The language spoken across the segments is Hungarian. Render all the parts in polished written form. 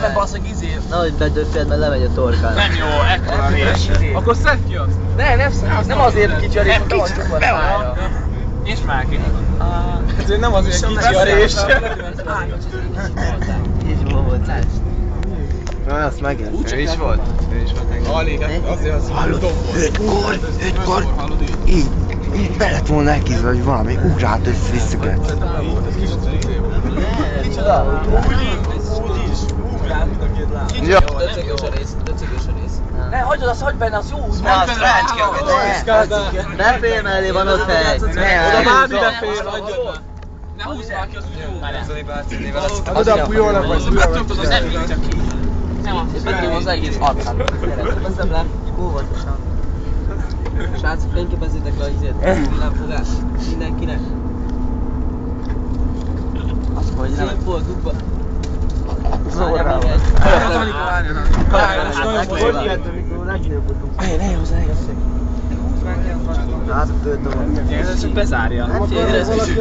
mert basszak izé. Nehogy bedöffed, mert lemegy a torkán. Nem jó, ekkora rés. Akkor szedd ki azt. Nem azért kicsi a rés, Nem hogy kicsi, van be fájra. van. Nincs már ki. Ez nem azért kicsi a rés. És volt. Na, azt megint. Ő is volt. Alig, azért az Hallod? 5-kor, így be lett volna elkízve, hogy valami ugrált össze-visszüket. Kicsoda? Úgyis. Ugráltuk a két láb. Ja. Döcögős a rész. Ne, hagyod azt, hagyd benne, az jó. Befér mellé van ott hely. Oda bármi befér, hagyjad már. Ne húzz már ki, az úgy jó. Oda a pulyónak vagy. Megcsaptad az eményt csak ki. És bedugom az egész arcán. Veszem le. Óvatosan. Srácok, fényképezzétek le a villámfogást. Mindenkinek. Azt hogy nem. Szép volt, dugba. Zorrával. Hogy ilyet, amikor legnőbbutunk. Ne hozzá, Hát tudom. Ez csak bezárja. Hát érez valaki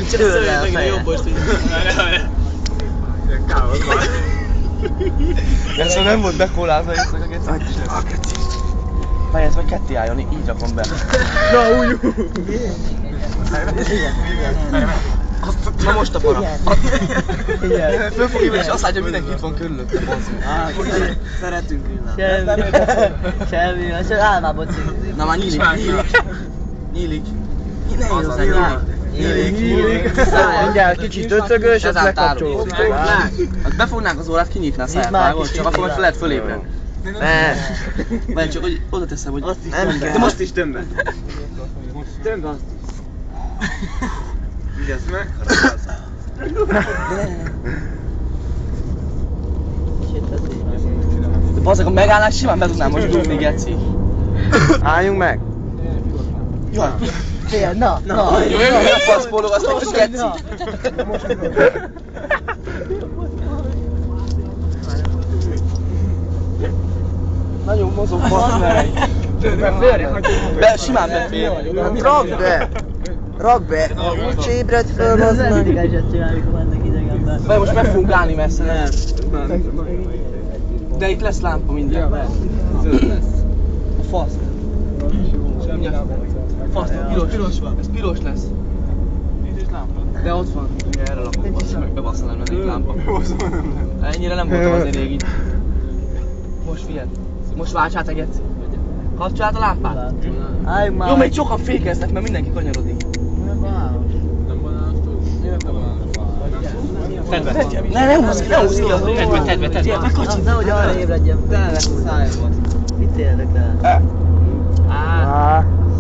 Tőle a feje. Káosz van. Ez nem volt bekólázva éjszaka, geci. Várj, ez majd ketté álljon, így rakom be. Na, úgy. Na most a para. Igen. Fölfogjuk és azt látja, hogy mindenki itt van körülötte, bazzunk. Szeretünk Semmi. Semmi, az csak álmában címzik. Na már nyílik. Nyílik. Ne hozzá, Nyílik. Mindjárt kicsit döcögös, ezt lekapcsolódik. Hát befognánk az órát, kinyitná a száját, vágod, csak akkor majd lehet fölébredni. Ne. Vagy csak hogy oda teszem, hogy... Azt is Nem nem kell. De most is tömbe. Tömb azt. Vigyázz meg. De bazzeg, ha megállnánk, simán be tudnám most dugni, geci. Álljunk meg. Jaj. Fél, na. Jaj, a faszpóló, az most geci. Nagyon mozog, bazd meg. Be, simán befér. Rakd be. Rakd be. Úgy ébred föl, az meg. Mindig egyet csináljuk, ha mennek idegenben. Be, most meg fogunk állni messze, nem? De itt lesz lámpa mindjárt. A fasz. Fasz, piros van. Ez piros lesz. De ott van. Erre lakom, bassza meg, bebassza nem lennék lámpa. Ennyire nem voltam azért rég itt. Most figyeld. Most válts át a geci. Kapcsolt a lámpát? Álljunk már. Jó, még sokan fékeznek, mert mindenki kanyarodik. Nem banános. Ne húzz ki az Tedd be. Nehogy arra ébredjen. Tele lesz a szájamban. Mit érdekel?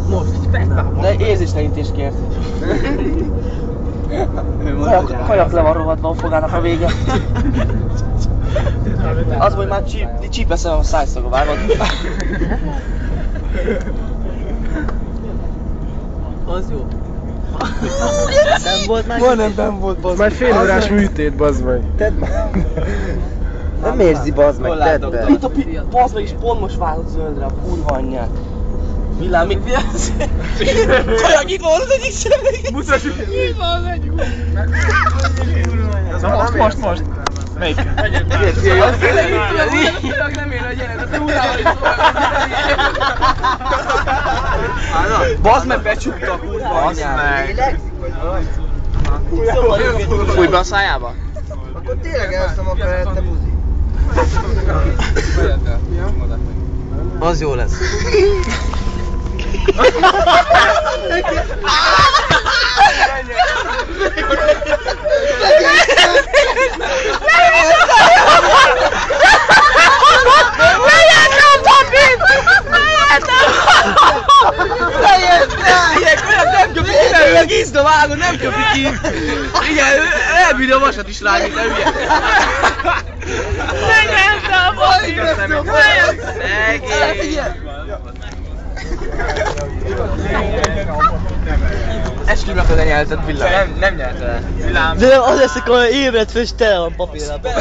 Most. De érzéstelenítést kért. Kajak le van rohadva a fogának a vége. Az, hogy már csípeszem a szájszaga, vágod? Az jó. Nem volt már Majdnem nem volt, bazd. Majd fél órás műtét, bazd meg. Tedd már. Nem érzi, bazd meg, tedd be. Itt a bazd meg is pont most váltott zöldre, a kurva anyját. Villám, még vigyázz! Kajak itt van az egyik személy! Mutassuk! Itt van az egyik! Most! Melyik? Nem ér, hogy gyere, de túlával is szól. Bazd meg, becsukta a kurva anyját. Fújj be a szájába? Akkor tényleg elszom a felette buzi. Az jó lesz. Gizda vágod, nem köpi ki! Igen, elbírja a vasat is rá, mint a hülye! Megnyerte a baszit! Szegény! Esküvőre, hogy nyelted villám. Nem nyerte el. De nem, az lesz, akkor ébredt föl, és tele van papírlapban.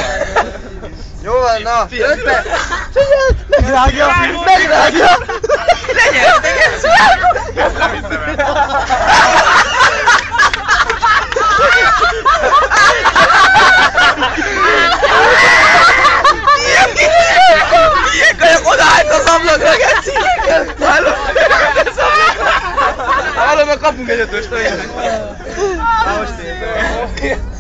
Jó van, na! Jött be! Figyeld! Megrágja! Megrágja! Lenyerte, Ezt nem hiszem el. kapunk egy ötöst, olyan. Most én.